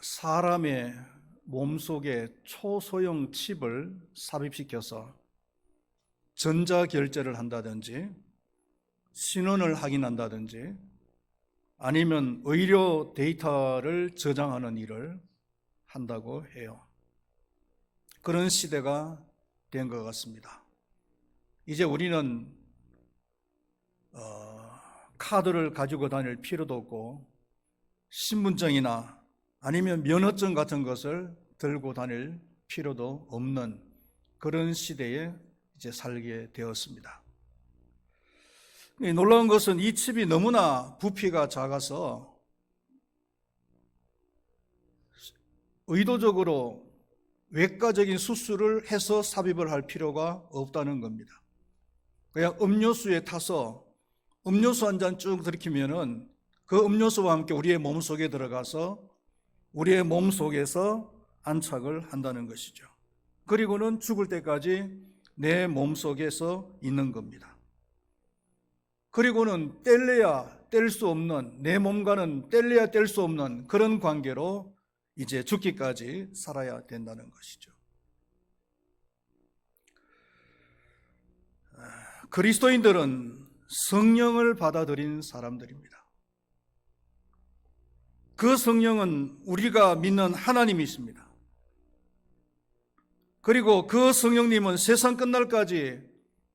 사람의 몸속에 초소형 칩을 삽입시켜서 전자결제를 한다든지 신원을 확인한다든지 아니면 의료 데이터를 저장하는 일을 한다고 해요. 그런 시대가 된 것 같습니다. 이제 우리는 카드를 가지고 다닐 필요도 없고 신분증이나 아니면 면허증 같은 것을 들고 다닐 필요도 없는 그런 시대에 이제 살게 되었습니다. 놀라운 것은 이 칩이 너무나 부피가 작아서 의도적으로 외과적인 수술을 해서 삽입을 할 필요가 없다는 겁니다. 그냥 음료수에 타서 음료수 한 잔 쭉 들이키면은 그 음료수와 함께 우리의 몸속에 들어가서 우리의 몸속에서 안착을 한다는 것이죠. 그리고는 죽을 때까지 내 몸속에서 있는 겁니다. 그리고는 뗄래야 뗄 수 없는, 내 몸과는 뗄래야 뗄 수 없는 그런 관계로 이제 죽기까지 살아야 된다는 것이죠. 그리스도인들은 성령을 받아들인 사람들입니다. 그 성령은 우리가 믿는 하나님이십니다. 그리고 그 성령님은 세상 끝날까지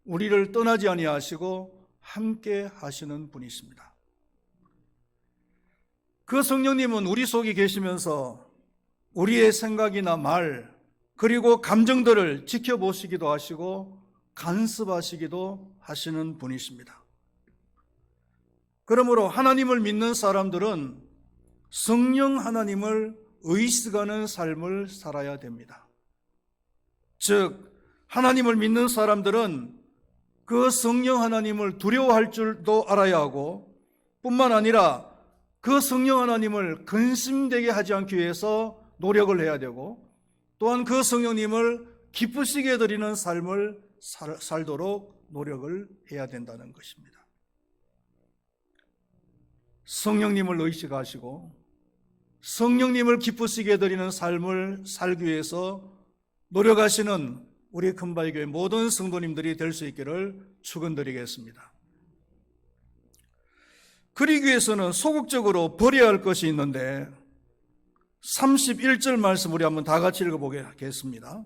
우리를 떠나지 아니하시고 함께 하시는 분이십니다. 그 성령님은 우리 속에 계시면서 우리의 생각이나 말 그리고 감정들을 지켜보시기도 하시고 간섭하시기도 하시는 분이십니다. 그러므로 하나님을 믿는 사람들은 성령 하나님을 의식하는 삶을 살아야 됩니다. 즉 하나님을 믿는 사람들은 그 성령 하나님을 두려워할 줄도 알아야 하고 뿐만 아니라 그 성령 하나님을 근심되게 하지 않기 위해서 노력을 해야 되고 또한 그 성령님을 기쁘시게 해드리는 삶을 살도록 노력을 해야 된다는 것입니다. 성령님을 의식하시고 성령님을 기쁘시게 해드리는 삶을 살기 위해서 노력하시는 우리 큰바위교회 모든 성도님들이 될 수 있기를 축원드리겠습니다. 그러기 위해서는 소극적으로 버려야 할 것이 있는데 31절 말씀 우리 한번 다 같이 읽어보겠습니다.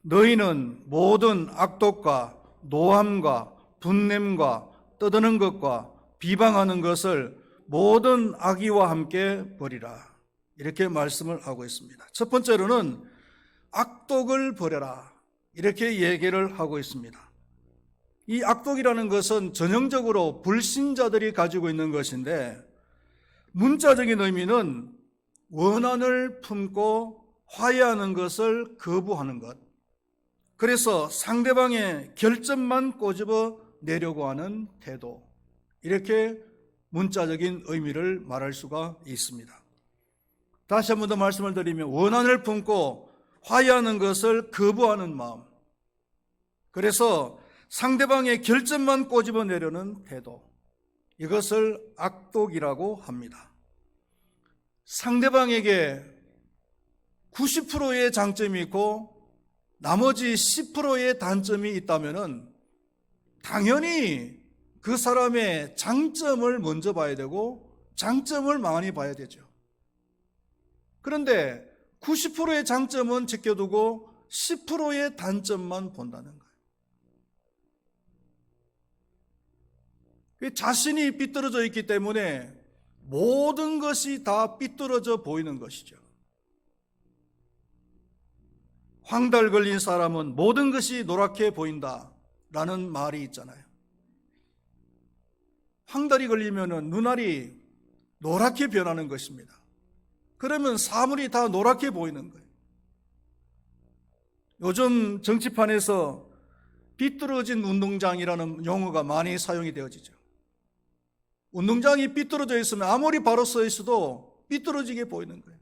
너희는 모든 악독과 노함과 분냄과 떠드는 것과 비방하는 것을 모든 악의와 함께 버리라. 이렇게 말씀을 하고 있습니다. 첫 번째로는 악독을 버려라. 이렇게 얘기를 하고 있습니다. 이 악독이라는 것은 전형적으로 불신자들이 가지고 있는 것인데 문자적인 의미는 원한을 품고 화해하는 것을 거부하는 것. 그래서 상대방의 결점만 꼬집어 내려고 하는 태도. 이렇게 문자적인 의미를 말할 수가 있습니다. 다시 한 번 더 말씀을 드리면 원한을 품고 화해하는 것을 거부하는 마음. 그래서 상대방의 결점만 꼬집어 내려는 태도. 이것을 악독이라고 합니다. 상대방에게 90%의 장점이 있고 나머지 10%의 단점이 있다면 당연히 그 사람의 장점을 먼저 봐야 되고 장점을 많이 봐야 되죠. 그런데 90%의 장점은 지켜두고 10%의 단점만 본다는 거예요. 자신이 삐뚤어져 있기 때문에 모든 것이 다 삐뚤어져 보이는 것이죠. 황달 걸린 사람은 모든 것이 노랗게 보인다라는 말이 있잖아요. 황달이 걸리면 눈알이 노랗게 변하는 것입니다. 그러면 사물이 다 노랗게 보이는 거예요. 요즘 정치판에서 삐뚤어진 운동장이라는 용어가 많이 사용이 되어지죠. 운동장이 삐뚤어져 있으면 아무리 바로 서 있어도 삐뚤어지게 보이는 거예요.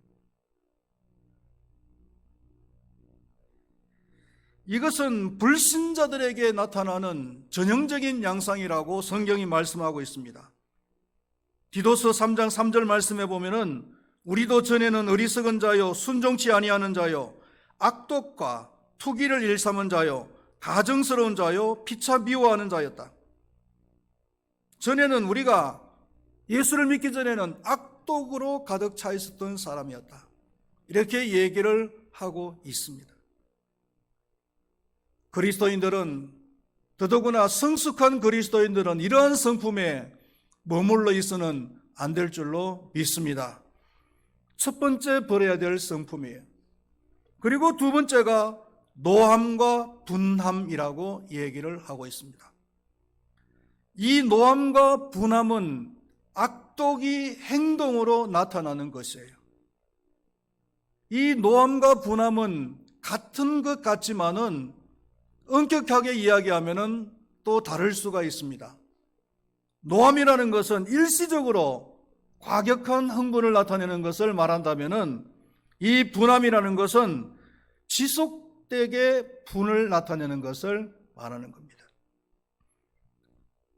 이것은 불신자들에게 나타나는 전형적인 양상이라고 성경이 말씀하고 있습니다. 디도서 3장 3절 말씀에 보면은 우리도 전에는 어리석은 자요 순종치 아니하는 자요 악독과 투기를 일삼은 자요 가증스러운 자요 피차 미워하는 자였다. 전에는 우리가 예수를 믿기 전에는 악독으로 가득 차 있었던 사람이었다. 이렇게 얘기를 하고 있습니다. 그리스도인들은, 더더구나 성숙한 그리스도인들은 이러한 성품에 머물러 있어는 안 될 줄로 믿습니다. 첫 번째 버려야 될 성품이에요. 그리고 두 번째가 노함과 분함이라고 얘기를 하고 있습니다. 이 노함과 분함은 악독이 행동으로 나타나는 것이에요. 이 노함과 분함은 같은 것 같지만은 엄격하게 이야기하면은 또 다를 수가 있습니다. 노함이라는 것은 일시적으로 과격한 흥분을 나타내는 것을 말한다면은 이 분함이라는 것은 지속되게 분을 나타내는 것을 말하는 겁니다.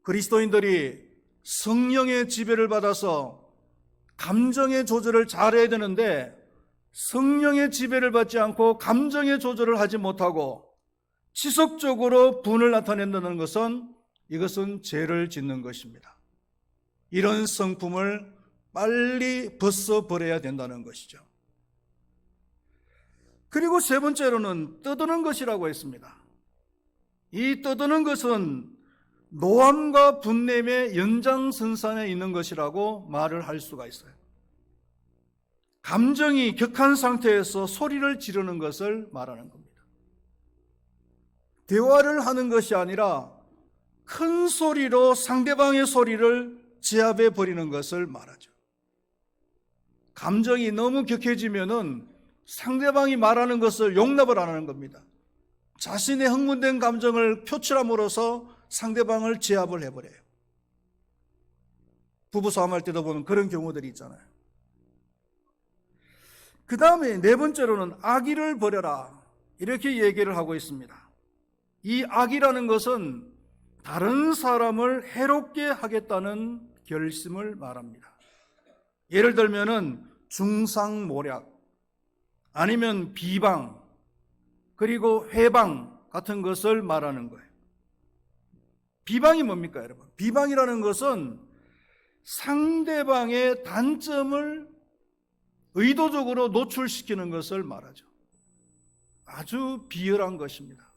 그리스도인들이 성령의 지배를 받아서 감정의 조절을 잘해야 되는데 성령의 지배를 받지 않고 감정의 조절을 하지 못하고 지속적으로 분을 나타낸다는 것은 이것은 죄를 짓는 것입니다. 이런 성품을 빨리 벗어버려야 된다는 것이죠. 그리고 세 번째로는 떠드는 것이라고 했습니다. 이 떠드는 것은 노함과 분냄의 연장선상에 있는 것이라고 말을 할 수가 있어요. 감정이 격한 상태에서 소리를 지르는 것을 말하는 겁니다. 대화를 하는 것이 아니라 큰 소리로 상대방의 소리를 제압해 버리는 것을 말하죠. 감정이 너무 격해지면은 상대방이 말하는 것을 용납을 안 하는 겁니다. 자신의 흥분된 감정을 표출함으로써 상대방을 제압을 해버려요. 부부싸움할 때도 보면 그런 경우들이 있잖아요. 그 다음에 네 번째로는 악의를 버려라, 이렇게 얘기를 하고 있습니다. 이 악이라는 것은 다른 사람을 해롭게 하겠다는 결심을 말합니다. 예를 들면은 중상모략, 아니면 비방, 그리고 회방 같은 것을 말하는 거예요. 비방이 뭡니까, 여러분? 비방이라는 것은 상대방의 단점을 의도적으로 노출시키는 것을 말하죠. 아주 비열한 것입니다.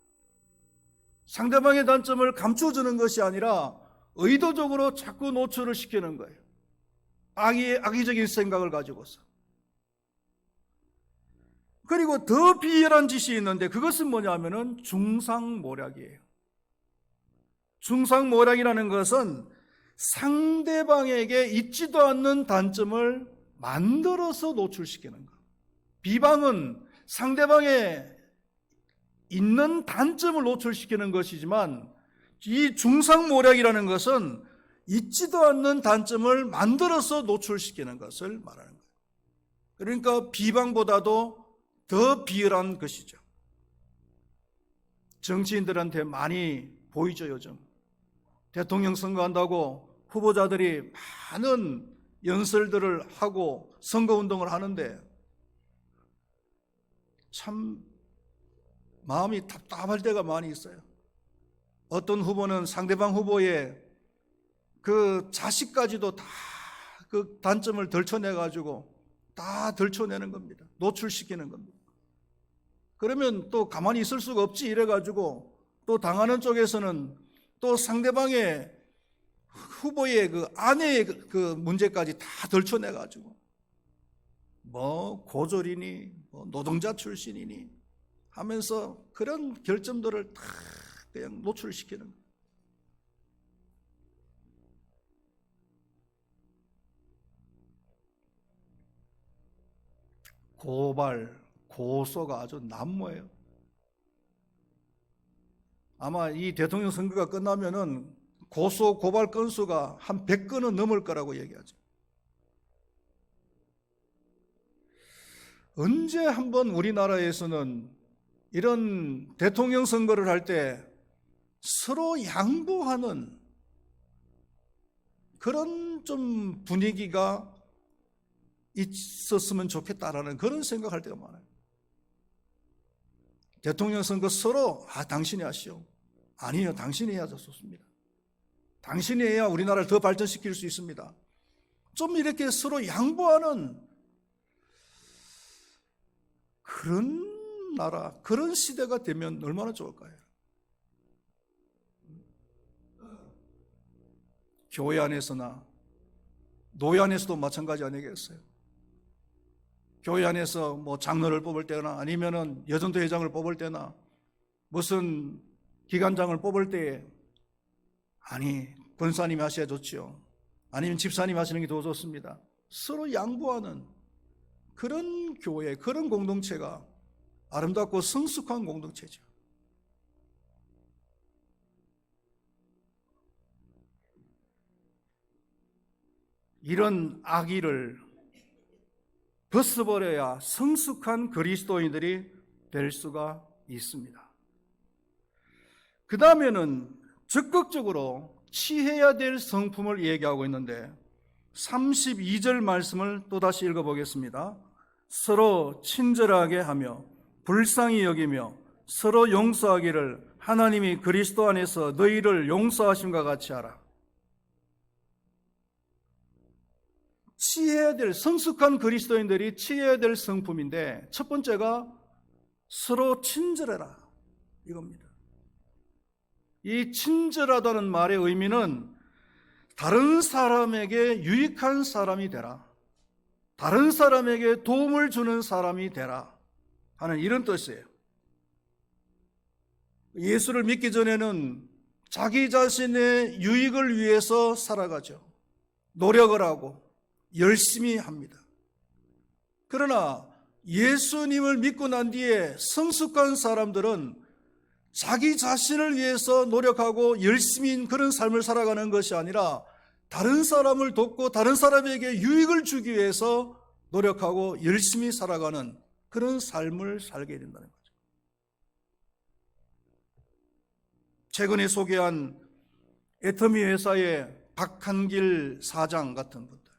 상대방의 단점을 감춰주는 것이 아니라 의도적으로 자꾸 노출을 시키는 거예요. 악의적인 생각을 가지고서. 그리고 더 비열한 짓이 있는데 그것은 뭐냐면은 중상모략이에요. 중상모략이라는 것은 상대방에게 있지도 않는 단점을 만들어서 노출시키는 것. 비방은 상대방의 있는 단점을 노출시키는 것이지만 이 중상모략이라는 것은 있지도 않는 단점을 만들어서 노출시키는 것을 말하는 거예요. 그러니까 비방보다도 더 비열한 것이죠. 정치인들한테 많이 보이죠, 요즘. 대통령 선거한다고 후보자들이 많은 연설들을 하고 선거운동을 하는데 참 마음이 답답할 때가 많이 있어요. 어떤 후보는 상대방 후보의 그 자식까지도 다 그 단점을 덜쳐내가지고 다 덜쳐내는 겁니다. 노출시키는 겁니다. 그러면 또 가만히 있을 수가 없지 이래가지고 또 당하는 쪽에서는 또 상대방의 후보의 그 아내의 그 문제까지 다 덜쳐내가지고 뭐 고졸이니 뭐 노동자 출신이니 하면서 그런 결점들을 다 그냥 노출시키는 거예요. 고발, 고소가 아주 난무해요. 아마 이 대통령 선거가 끝나면은 고소, 고발 건수가 한 100건은 넘을 거라고 얘기하죠. 언제 한번 우리나라에서는 이런 대통령 선거를 할 때 서로 양보하는 그런 좀 분위기가 있었으면 좋겠다라는 그런 생각할 때가 많아요. 대통령 선거 서로 당신이 하시오. 아니요, 당신이 해야 좋습니다. 당신이 해야 우리나라를 더 발전시킬 수 있습니다. 좀 이렇게 서로 양보하는 그런 나라, 그런 시대가 되면 얼마나 좋을까요? 교회 안에서나 노예 안에서도 마찬가지 아니겠어요? 교회 안에서 뭐 장로를 뽑을 때나 아니면은 여전도 회장을 뽑을 때나 무슨 기관장을 뽑을 때에 아니 권사님이 하셔야 좋지요. 아니면 집사님이 하시는 게 더 좋습니다. 서로 양보하는 그런 교회, 그런 공동체가 아름답고 성숙한 공동체죠. 이런 악의를 벗어버려야 성숙한 그리스도인들이 될 수가 있습니다. 그 다음에는 적극적으로 취해야 될 성품을 얘기하고 있는데 32절 말씀을 또다시 읽어보겠습니다. 서로 친절하게 하며 불쌍히 여기며 서로 용서하기를 하나님이 그리스도 안에서 너희를 용서하심과 같이 하라. 취해야 될, 성숙한 그리스도인들이 취해야 될 성품인데 첫 번째가 서로 친절해라 이겁니다. 이 친절하다는 말의 의미는 다른 사람에게 유익한 사람이 되라, 다른 사람에게 도움을 주는 사람이 되라 하는 이런 뜻이에요. 예수를 믿기 전에는 자기 자신의 유익을 위해서 살아가죠. 노력을 하고 열심히 합니다. 그러나 예수님을 믿고 난 뒤에 성숙한 사람들은 자기 자신을 위해서 노력하고 열심히 그런 삶을 살아가는 것이 아니라 다른 사람을 돕고 다른 사람에게 유익을 주기 위해서 노력하고 열심히 살아가는 그런 삶을 살게 된다는 거죠. 최근에 소개한 애터미 회사의 박한길 사장 같은 분들,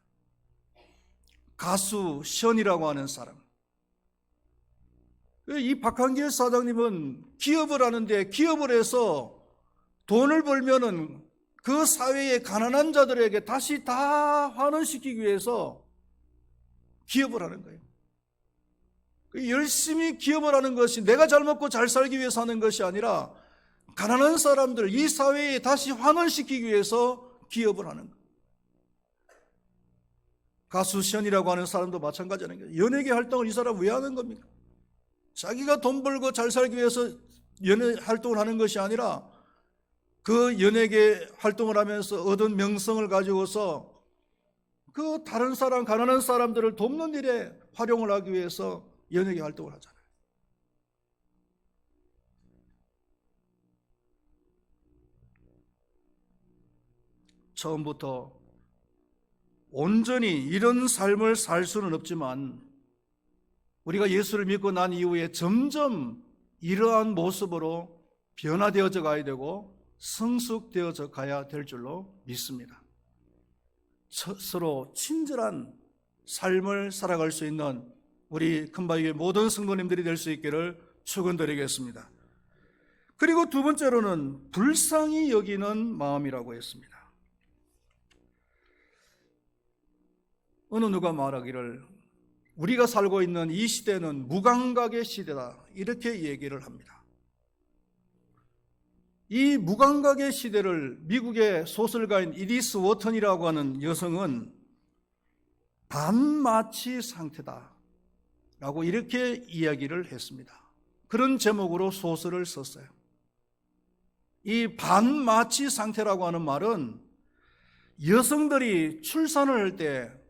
가수 시연이라고 하는 사람, 이 박한길 사장님은 기업을 하는데 기업을 해서 돈을 벌면은 그 사회의 가난한 자들에게 다시 다 환원시키기 위해서 기업을 하는 거예요. 열심히 기업을 하는 것이 내가 잘 먹고 잘 살기 위해서 하는 것이 아니라 가난한 사람들, 이 사회에 다시 환원시키기 위해서 기업을 하는 거예요. 가수 시연이라고 하는 사람도 마찬가지라는 거예요. 연예계 활동을 이 사람 왜 하는 겁니까? 자기가 돈 벌고 잘 살기 위해서 연예 활동을 하는 것이 아니라 그 연예계 활동을 하면서 얻은 명성을 가지고서 그 다른 사람, 가난한 사람들을 돕는 일에 활용을 하기 위해서 연예계 활동을 하잖아요. 처음부터 온전히 이런 삶을 살 수는 없지만 우리가 예수를 믿고 난 이후에 점점 이러한 모습으로 변화되어져 가야 되고 성숙되어져 가야 될 줄로 믿습니다. 서로 친절한 삶을 살아갈 수 있는 우리 큰바위교회 모든 성도님들이 될 수 있기를 축원드리겠습니다. 그리고 두 번째로는 불쌍히 여기는 마음이라고 했습니다. 어느 누가 말하기를 우리가 살고 있는 이 시대는 무감각의 시대다 이렇게 얘기를 합니다. 이 무감각의 시대를 미국의 소설가인 이디스 워턴이라고 하는 여성은 반마치 상태다 라고 이렇게 이야기를 했습니다. 그런 제목으로 소설을 썼어요. 이 반마치 상태라고 하는 말은 여성들이 출산을 할 때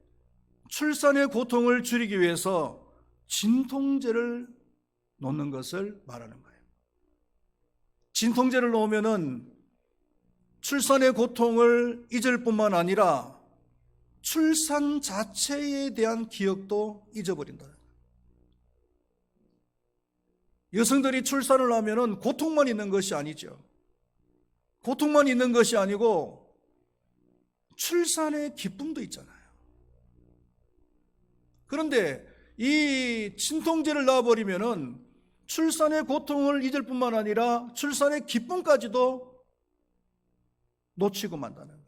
출산의 고통을 줄이기 위해서 진통제를 놓는 것을 말하는 거예요. 진통제를 놓으면은 출산의 고통을 잊을 뿐만 아니라 출산 자체에 대한 기억도 잊어버린다. 여성들이 출산을 하면은 고통만 있는 것이 아니죠. 고통만 있는 것이 아니고 출산의 기쁨도 있잖아요. 그런데 이 친통제를 놔버리면은 출산의 고통을 잊을 뿐만 아니라 출산의 기쁨까지도 놓치고 만다는 거예요.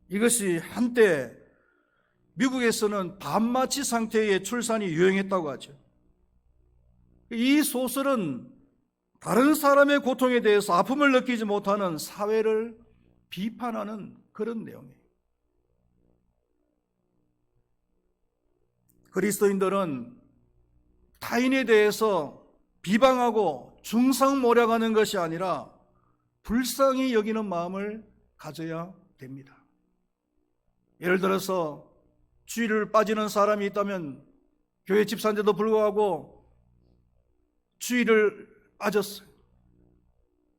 이것이 한때 미국에서는 반마취 상태의 출산이 유행했다고 하죠. 이 소설은 다른 사람의 고통에 대해서 아픔을 느끼지 못하는 사회를 비판하는 그런 내용이에요. 그리스도인들은 타인에 대해서 비방하고 중상모략하는 것이 아니라 불쌍히 여기는 마음을 가져야 됩니다. 예를 들어서 주일을 빠지는 사람이 있다면 교회 집사인데도 불구하고 주일을 빠졌어요.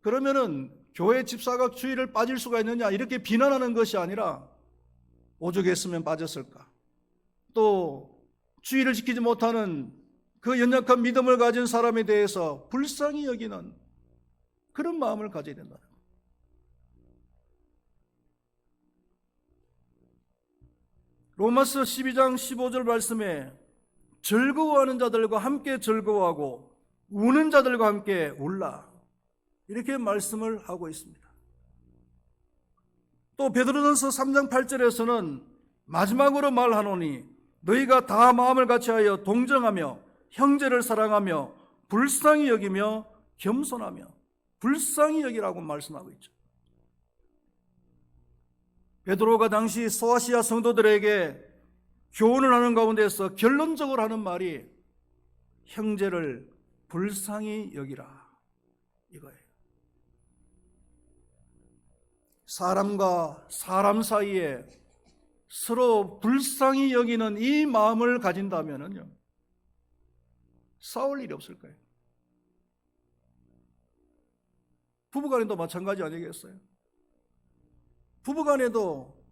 그러면은 교회 집사가 주일을 빠질 수가 있느냐 이렇게 비난하는 것이 아니라 오죽했으면 빠졌을까. 또 주일을 지키지 못하는 그 연약한 믿음을 가진 사람에 대해서 불쌍히 여기는 그런 마음을 가져야 된다. 로마서 12장 15절 말씀에 즐거워하는 자들과 함께 즐거워하고 우는 자들과 함께 울라 이렇게 말씀을 하고 있습니다. 또 베드로전서 3장 8절에서는 마지막으로 말하노니 너희가 다 마음을 같이하여 동정하며 형제를 사랑하며 불쌍히 여기며 겸손하며 불쌍히 여기라고 말씀하고 있죠. 베드로가 당시 소아시아 성도들에게 교훈을 하는 가운데서 결론적으로 하는 말이 형제를 불쌍히 여기라 이거예요. 사람과 사람 사이에 서로 불쌍히 여기는 이 마음을 가진다면요 싸울 일이 없을 거예요. 부부간에도 마찬가지 아니겠어요? 부부간에도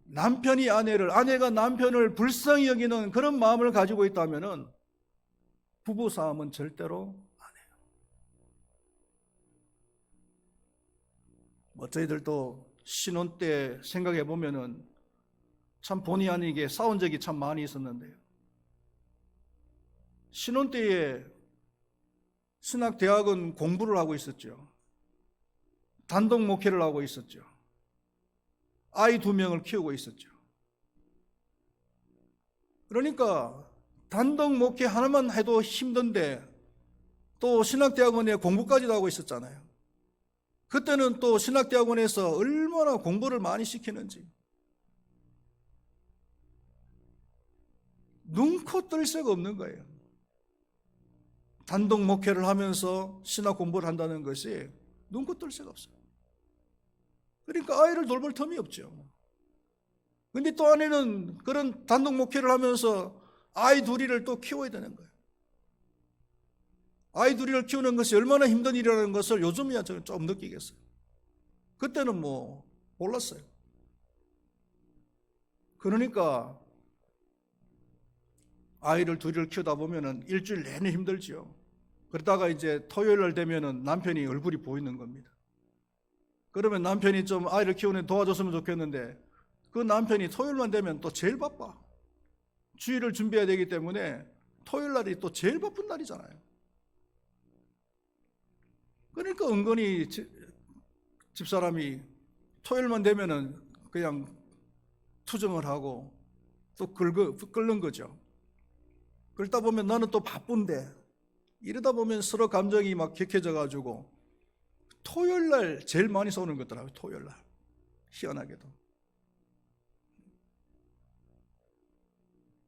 남편이 아내를, 아내가 남편을 불쌍히 여기는 그런 마음을 가지고 있다면은 부부 싸움은 절대로 안 해요. 저희들도 신혼 때 생각해 보면은 참 본의 아니게 싸운 적이 참 많이 있었는데요. 신혼 때에 신학대학은 공부를 하고 있었죠. 단독 목회를 하고 있었죠. 아이 2명을 키우고 있었죠. 그러니까 단독 목회 하나만 해도 힘든데 또 신학대학원에 공부까지도 하고 있었잖아요. 그때는 또 신학대학원에서 얼마나 공부를 많이 시키는지 눈코 뜰 새가 없는 거예요. 단독 목회를 하면서 신학 공부를 한다는 것이 눈코 뜰 새가 없어요. 그러니까 아이를 돌볼 틈이 없죠. 근데 또 아내는 그런 단독 목회를 하면서 아이 둘이를 또 키워야 되는 거예요. 아이 둘이를 키우는 것이 얼마나 힘든 일이라는 것을 요즘이야 저는 좀 느끼겠어요. 그때는 뭐 몰랐어요. 그러니까 아이를 둘이를 키우다 보면은 일주일 내내 힘들지요. 그러다가 이제 토요일 날 되면은 남편이 얼굴이 보이는 겁니다. 그러면 남편이 좀 아이를 키우는 데 도와줬으면 좋겠는데 그 남편이 토요일만 되면 또 제일 바빠. 주일을 준비해야 되기 때문에 토요일 날이 또 제일 바쁜 날이잖아요. 그러니까 은근히 집사람이 토요일만 되면은 그냥 투정을 하고 또 끓는 거죠. 그러다 보면 나는 또 바쁜데 이러다 보면 서로 감정이 막 격해져 가지고 토요일 날 제일 많이 싸우는 것더라고요. 토요일 날. 희한하게도.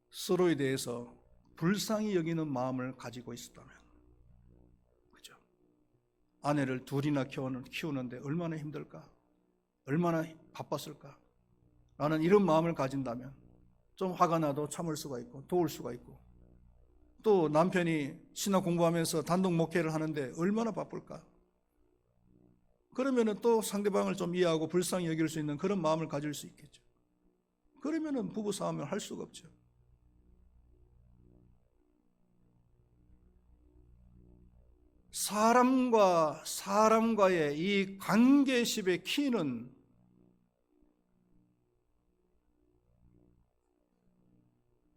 서로에 대해서 불쌍히 여기는 마음을 가지고 있었다면, 그죠? 아내를 둘이나 키우는데 얼마나 힘들까? 얼마나 바빴을까? 라는 이런 마음을 가진다면 좀 화가 나도 참을 수가 있고 도울 수가 있고, 또 남편이 신학 공부하면서 단독 목회를 하는데 얼마나 바쁠까? 그러면은 또 상대방을 좀 이해하고 불쌍히 여길 수 있는 그런 마음을 가질 수 있겠죠. 그러면은 부부 싸움을 할 수가 없죠. 사람과 사람과의 이 관계십의 키는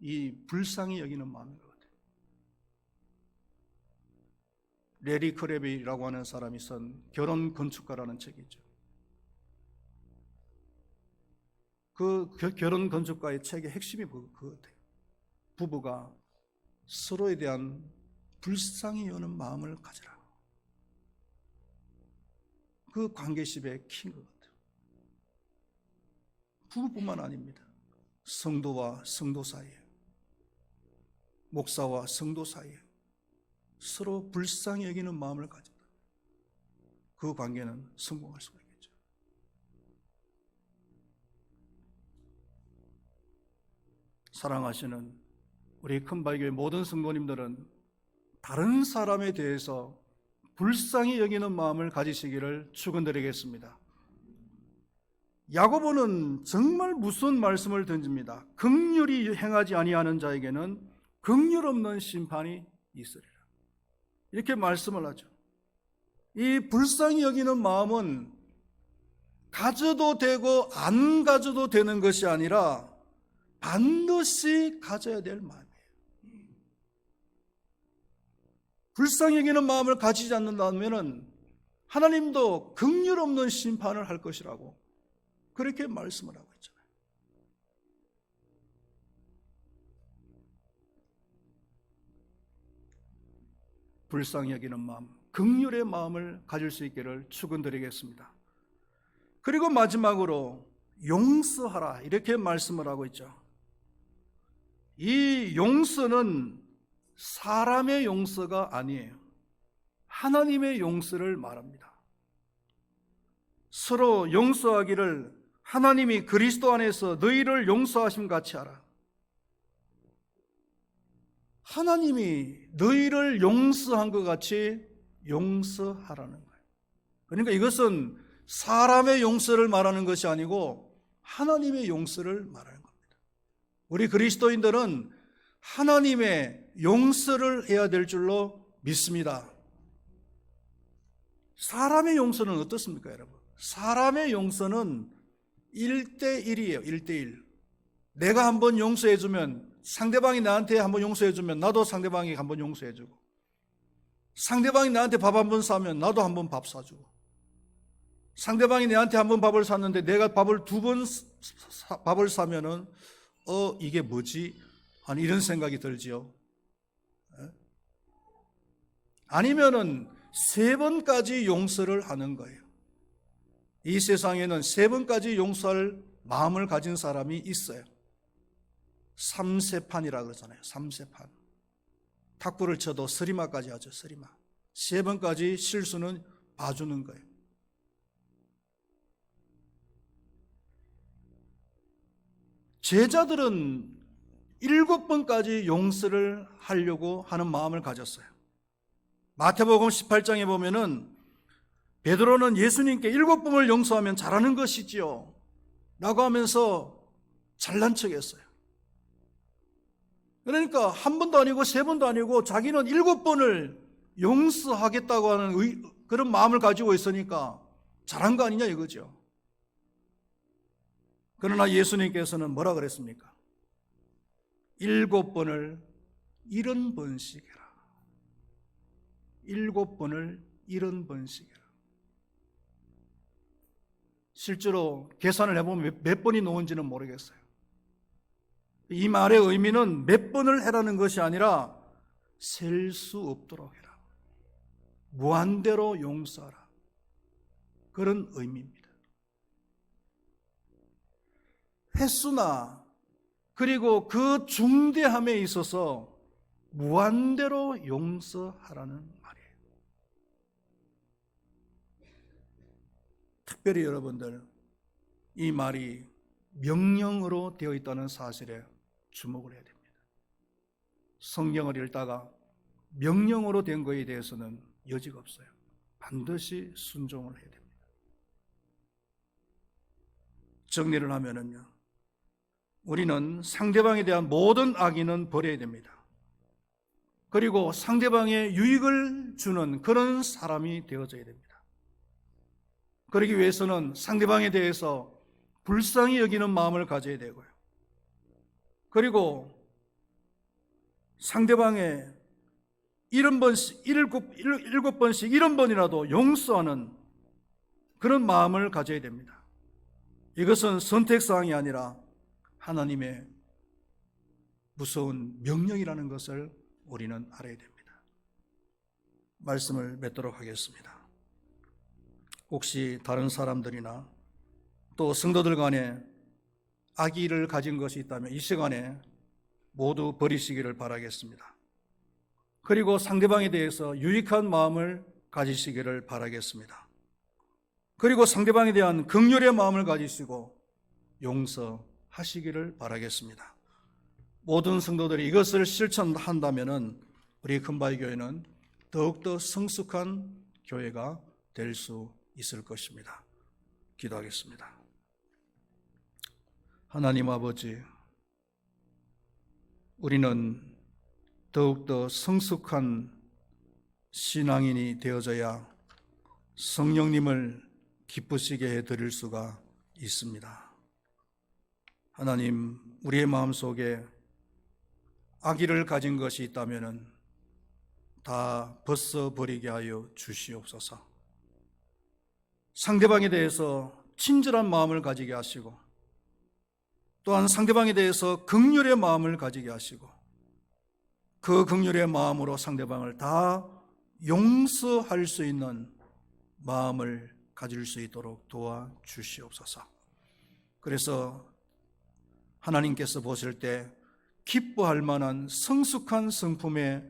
이 불쌍히 여기는 마음인 것 같아요. 레리 크레비라고 하는 사람이 쓴 결혼 건축가라는 책이 있죠. 그 결혼 건축가의 책의 핵심이 그거 같아요. 부부가 서로에 대한 불쌍히 여는 마음을 가지라. 그 관계십의 키인 것 같아요. 부부뿐만 아닙니다. 성도와 성도 사이에, 목사와 성도 사이에 서로 불쌍히 여기는 마음을 가진다. 그 관계는 성공할 수가 있겠죠. 사랑하시는 우리 큰바위교회 모든 성도님들은 다른 사람에 대해서 불쌍히 여기는 마음을 가지시기를 축원드리겠습니다. 야고보는 정말 무서운 말씀을 던집니다. 긍휼히 행하지 아니하는 자에게는 긍휼 없는 심판이 있으리라. 이렇게 말씀을 하죠. 이 불쌍히 여기는 마음은 가져도 되고 안 가져도 되는 것이 아니라 반드시 가져야 될 마음이에요. 불쌍히 여기는 마음을 가지지 않는다면 하나님도 긍휼 없는 심판을 할 것이라고 그렇게 말씀을 하고 있잖아요. 불쌍히 여기는 마음, 긍휼의 마음을 가질 수 있기를 축원드리겠습니다. 그리고 마지막으로 용서하라 이렇게 말씀을 하고 있죠. 이 용서는 사람의 용서가 아니에요. 하나님의 용서를 말합니다. 서로 용서하기를 하나님이 그리스도 안에서 너희를 용서하심 같이 하라. 하나님이 너희를 용서한 것 같이 용서하라는 거예요. 그러니까 이것은 사람의 용서를 말하는 것이 아니고 하나님의 용서를 말하는 겁니다. 우리 그리스도인들은 하나님의 용서를 해야 될 줄로 믿습니다. 사람의 용서는 어떻습니까, 여러분? 사람의 용서는 1대1이에요. 1대1. 내가 한번 용서해주면 상대방이 나한테 한번 용서해주면 나도 상대방이 한번 용서해주고, 상대방이 나한테 밥 한번 사면 나도 한번 밥 사주고, 상대방이 내한테 한번 밥을 샀는데 내가 밥을 2번 밥을 사면은 이게 뭐지? 아니 이런 생각이 들지요. 아니면은 3번까지 용서를 하는 거예요. 이 세상에는 3번까지 용서할 마음을 가진 사람이 있어요. 3세판이라고 그러잖아요. 3세판. 탁구를 쳐도 서리마까지 하죠. 서리마. 3번까지 실수는 봐주는 거예요. 제자들은 7번까지 용서를 하려고 하는 마음을 가졌어요. 마태복음 18장에 보면은 베드로는 예수님께 7번을 용서하면 잘하는 것이지요 라고 하면서 잘난 척했어요. 그러니까 1번도 아니고 3번도 아니고 자기는 7번을 용서하겠다고 하는 그런 마음을 가지고 있으니까 잘한 거 아니냐 이거죠. 그러나 예수님께서는 뭐라 그랬습니까? 7번을 70번씩 해라. 7번을 70번씩 해라. 실제로 계산을 해보면 몇 번이 나온지는 모르겠어요. 이 말의 의미는 몇 번을 해라는 것이 아니라 셀 수 없도록 해라. 무한대로 용서하라. 그런 의미입니다. 횟수나 그리고 그 중대함에 있어서 무한대로 용서하라는 말이에요. 특별히 여러분들 이 말이 명령으로 되어 있다는 사실에 주목을 해야 됩니다. 성경을 읽다가 명령으로 된 것에 대해서는 여지가 없어요. 반드시 순종을 해야 됩니다. 정리를 하면은요, 우리는 상대방에 대한 모든 악의는 버려야 됩니다. 그리고 상대방에 유익을 주는 그런 사람이 되어져야 됩니다. 그러기 위해서는 상대방에 대해서 불쌍히 여기는 마음을 가져야 되고요. 그리고 상대방의 70번씩, 7번씩 70번이라도 용서하는 그런 마음을 가져야 됩니다. 이것은 선택사항이 아니라 하나님의 무서운 명령이라는 것을 우리는 알아야 됩니다. 말씀을 맺도록 하겠습니다. 혹시 다른 사람들이나 또 성도들 간에 악의를 가진 것이 있다면 이 시간에 모두 버리시기를 바라겠습니다. 그리고 상대방에 대해서 유익한 마음을 가지시기를 바라겠습니다. 그리고 상대방에 대한 긍휼의 마음을 가지시고 용서하시기를 바라겠습니다. 모든 성도들이 이것을 실천한다면 우리 금바위교회는 더욱더 성숙한 교회가 될 수 있을 것입니다. 기도하겠습니다. 하나님 아버지, 우리는 더욱더 성숙한 신앙인이 되어져야 성령님을 기쁘시게 해드릴 수가 있습니다. 하나님, 우리의 마음속에 악의를 가진 것이 있다면 다 벗어버리게 하여 주시옵소서. 상대방에 대해서 친절한 마음을 가지게 하시고 또한 상대방에 대해서 긍휼의 마음을 가지게 하시고 그 긍휼의 마음으로 상대방을 다 용서할 수 있는 마음을 가질 수 있도록 도와주시옵소서. 그래서 하나님께서 보실 때 기뻐할 만한 성숙한 성품의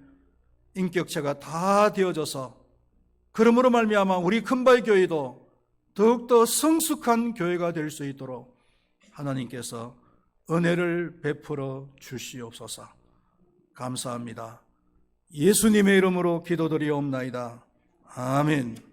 인격체가 다 되어져서 그러므로 말미암아 우리 금바위 교회도 더욱더 성숙한 교회가 될 수 있도록 하나님께서 은혜를 베풀어 주시옵소서. 감사합니다. 예수님의 이름으로 기도드리옵나이다. 아멘.